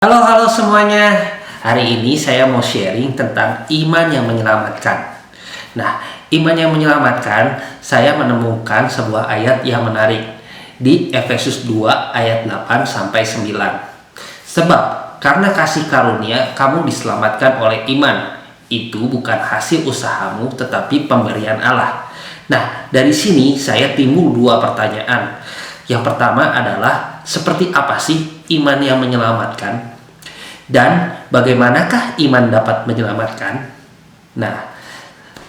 Halo semuanya. Hari ini saya mau sharing tentang iman yang menyelamatkan. Nah, iman yang menyelamatkan, saya menemukan sebuah ayat yang menarik di Efesus 2 ayat 8 sampai 9. Sebab karena kasih karunia kamu diselamatkan oleh iman. Itu bukan hasil usahamu tetapi pemberian Allah. Nah, dari sini saya timbul dua pertanyaan. Yang pertama adalah, seperti apa sih iman yang menyelamatkan? Dan bagaimanakah iman dapat menyelamatkan? Nah,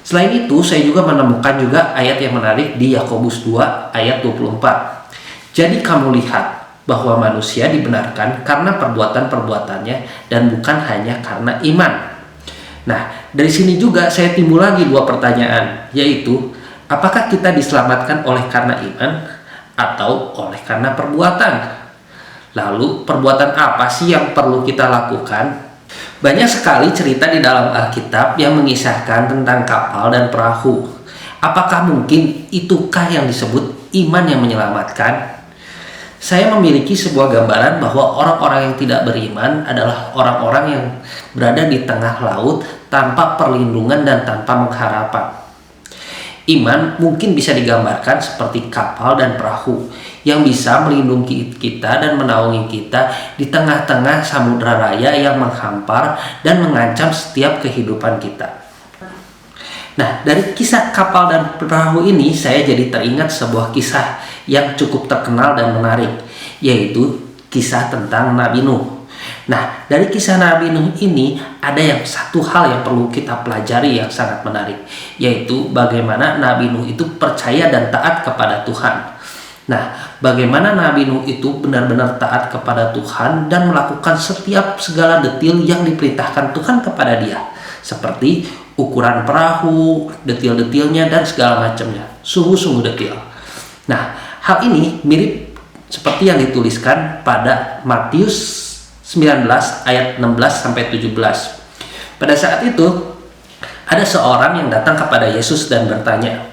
selain itu saya juga menemukan juga ayat yang menarik di Yakobus 2 ayat 24. Jadi kamu lihat bahwa manusia dibenarkan karena perbuatan-perbuatannya dan bukan hanya karena iman. Nah, dari sini juga saya timbul lagi dua pertanyaan, yaitu apakah kita diselamatkan oleh karena iman atau oleh karena perbuatan? Lalu perbuatan apa sih yang perlu kita lakukan? Banyak sekali cerita di dalam Alkitab yang mengisahkan tentang kapal dan perahu. Apakah mungkin itukah yang disebut iman yang menyelamatkan? Saya memiliki sebuah gambaran bahwa orang-orang yang tidak beriman adalah orang-orang yang berada di tengah laut tanpa perlindungan dan tanpa pengharapan. Iman mungkin bisa digambarkan seperti kapal dan perahu yang bisa melindungi kita dan menaungi kita di tengah-tengah samudra raya yang menghampar dan mengancam setiap kehidupan kita. Nah, dari kisah kapal dan perahu ini saya jadi teringat sebuah kisah yang cukup terkenal dan menarik, yaitu kisah tentang Nabi Nuh. Nah, dari kisah Nabi Nuh ini ada satu hal yang perlu kita pelajari yang sangat menarik, yaitu bagaimana Nabi Nuh itu percaya dan taat kepada Tuhan. Nah, bagaimana Nabi Nuh itu benar-benar taat kepada Tuhan dan melakukan setiap segala detil yang diperintahkan Tuhan kepada dia, seperti ukuran perahu, detil-detilnya dan segala macamnya, sungguh-sungguh detil. Nah, hal ini mirip seperti yang dituliskan pada Matius 19 ayat 16 sampai 17. Pada saat itu ada seorang yang datang kepada Yesus dan bertanya,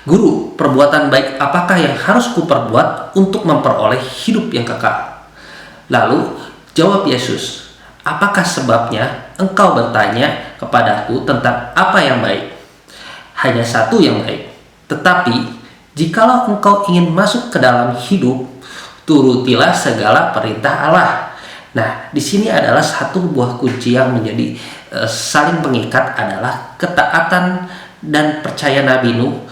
"Guru, perbuatan baik apakah yang harus kuperbuat untuk memperoleh hidup yang kekal?" Lalu jawab Yesus, "Apakah sebabnya engkau bertanya kepadaku tentang apa yang baik? Hanya satu yang baik. Tetapi jikalau engkau ingin masuk ke dalam hidup, turutilah segala perintah Allah." Nah, di sini adalah satu buah kunci yang menjadi saling pengikat adalah ketaatan dan percaya Nabi Nuh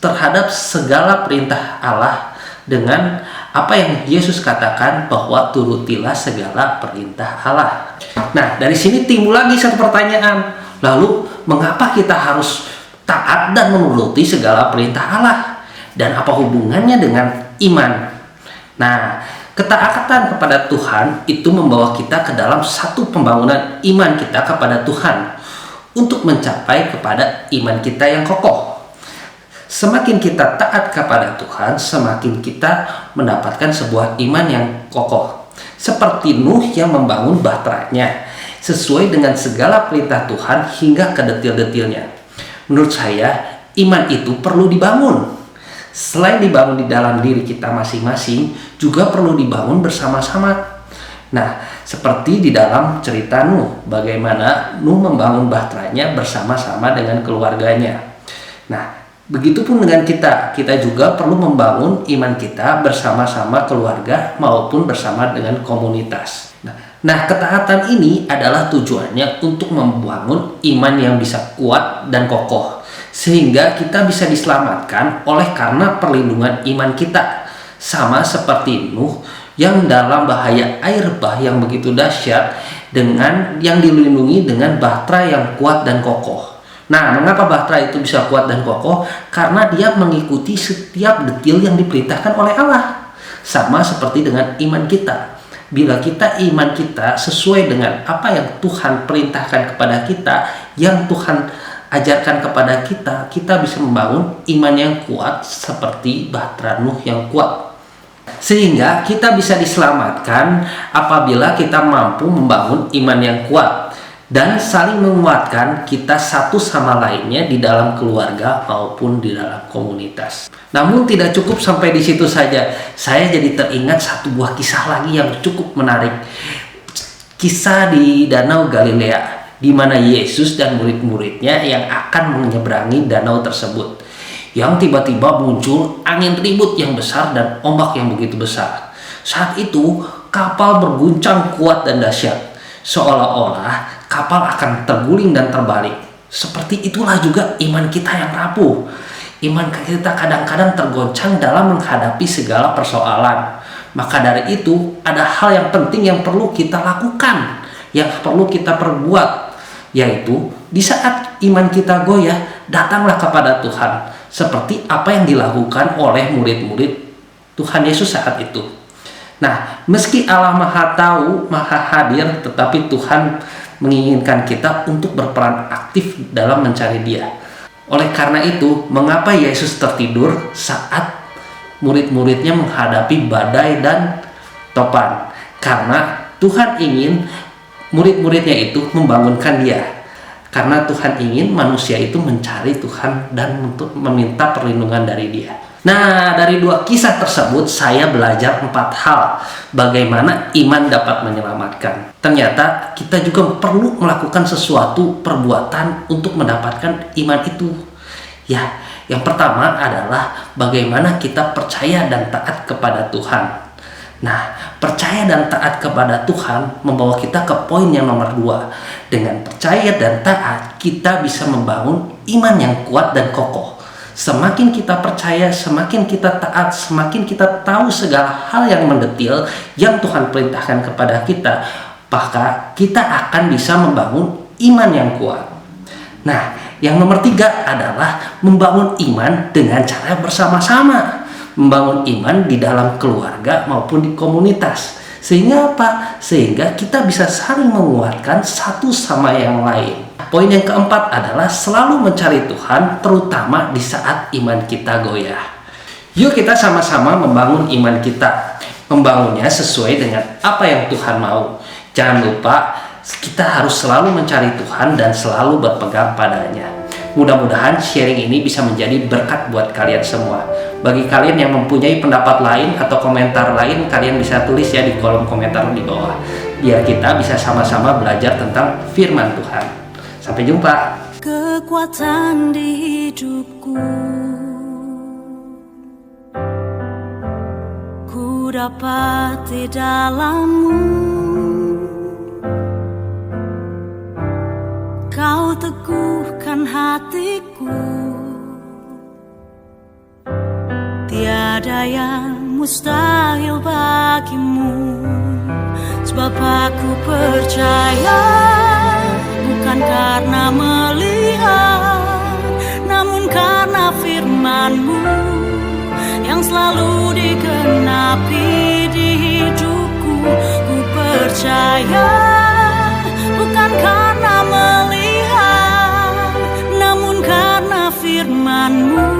terhadap segala perintah Allah dengan apa yang Yesus katakan bahwa turutilah segala perintah Allah. Nah, dari sini timbul lagi satu pertanyaan. Lalu, mengapa kita harus taat dan menuruti segala perintah Allah? Dan apa hubungannya dengan iman? Nah, ketaatan kepada Tuhan itu membawa kita ke dalam satu pembangunan iman kita kepada Tuhan untuk mencapai kepada iman kita yang kokoh. Semakin kita taat kepada Tuhan, semakin kita mendapatkan sebuah iman yang kokoh. Seperti Nuh yang membangun bahteranya sesuai dengan segala perintah Tuhan hingga ke detil-detilnya. Menurut saya, iman itu perlu dibangun. Selain dibangun di dalam diri kita masing-masing, juga perlu dibangun bersama-sama. Nah, seperti di dalam cerita Nuh, bagaimana Nuh membangun bahteranya bersama-sama dengan keluarganya. Nah, begitupun dengan kita juga perlu membangun iman kita bersama-sama keluarga maupun bersama dengan komunitas. Nah, ketaatan ini adalah tujuannya untuk membangun iman yang bisa kuat dan kokoh, sehingga kita bisa diselamatkan oleh karena perlindungan iman kita. Sama seperti Nuh yang dalam bahaya air bah yang begitu dahsyat dengan yang dilindungi dengan bahtera yang kuat dan kokoh. Nah, mengapa bahtera itu bisa kuat dan kokoh? Karena dia mengikuti setiap detil yang diperintahkan oleh Allah. Sama seperti dengan iman kita. Bila iman kita sesuai dengan apa yang Tuhan perintahkan kepada kita, yang Tuhan ajarkan kepada kita, kita bisa membangun iman yang kuat seperti bahtera Nuh yang kuat. Sehingga kita bisa diselamatkan apabila kita mampu membangun iman yang kuat dan saling menguatkan kita satu sama lainnya di dalam keluarga maupun di dalam komunitas. Namun tidak cukup sampai di situ saja. Saya jadi teringat satu buah kisah lagi yang cukup menarik. kisah di Danau Galilea, di mana Yesus dan murid-muridnya yang akan menyeberangi danau tersebut. Yang tiba-tiba muncul angin ribut yang besar dan ombak yang begitu besar. Saat itu kapal berguncang kuat dan dahsyat, seolah-olah kapal akan terguling dan terbalik. Seperti itulah juga iman kita yang rapuh. Iman kita kadang-kadang tergoncang dalam menghadapi segala persoalan. Maka dari itu, ada hal yang penting yang perlu kita lakukan, yang perlu kita perbuat, yaitu di saat iman kita goyah, datanglah kepada Tuhan, seperti apa yang dilakukan oleh murid-murid Tuhan Yesus saat itu. Nah, meski Allah Maha Tahu, Maha Hadir, tetapi Tuhan menginginkan kita untuk berperan aktif dalam mencari Dia. Oleh karena itu, mengapa Yesus tertidur saat murid-muridnya menghadapi badai dan topan? Karena Tuhan ingin murid-muridnya itu membangunkan Dia. Karena Tuhan ingin manusia itu mencari Tuhan dan untuk meminta perlindungan dari Dia. Nah, dari dua kisah tersebut saya belajar 4 hal bagaimana iman dapat menyelamatkan. Ternyata kita juga perlu melakukan sesuatu perbuatan untuk mendapatkan iman itu. Ya, yang pertama adalah bagaimana kita percaya dan taat kepada Tuhan. Nah, percaya dan taat kepada Tuhan membawa kita ke poin yang nomor 2. Dengan percaya dan taat, kita bisa membangun iman yang kuat dan kokoh. Semakin kita percaya, semakin kita taat, semakin kita tahu segala hal yang mendetil yang Tuhan perintahkan kepada kita, maka kita akan bisa membangun iman yang kuat. Nah, yang nomor 3 adalah membangun iman dengan cara bersama-sama. Membangun iman di dalam keluarga maupun di komunitas. Sehingga apa? Sehingga kita bisa saling menguatkan satu sama yang lain. Poin yang keempat adalah selalu mencari Tuhan, terutama di saat iman kita goyah. Yuk kita sama-sama membangun iman kita. Membangunnya sesuai dengan apa yang Tuhan mau. Jangan lupa, kita harus selalu mencari Tuhan dan selalu berpegang padanya. Mudah-mudahan sharing ini bisa menjadi berkat buat kalian semua. Bagi kalian yang mempunyai pendapat lain atau komentar lain, kalian bisa tulis ya di kolom komentar di bawah. Biar kita bisa sama-sama belajar tentang firman Tuhan. Sampai jumpa. Kekuatan di hidupku, ku dapat di dalam-Mu. Kau teguhkan hatiku, tiada yang mustahil bagimu. Sebab aku percaya, bukan karena melihat, namun karena firman-Mu yang selalu digenapi di hidupku. Ku percaya, bukan karena melihat, namun karena firman-Mu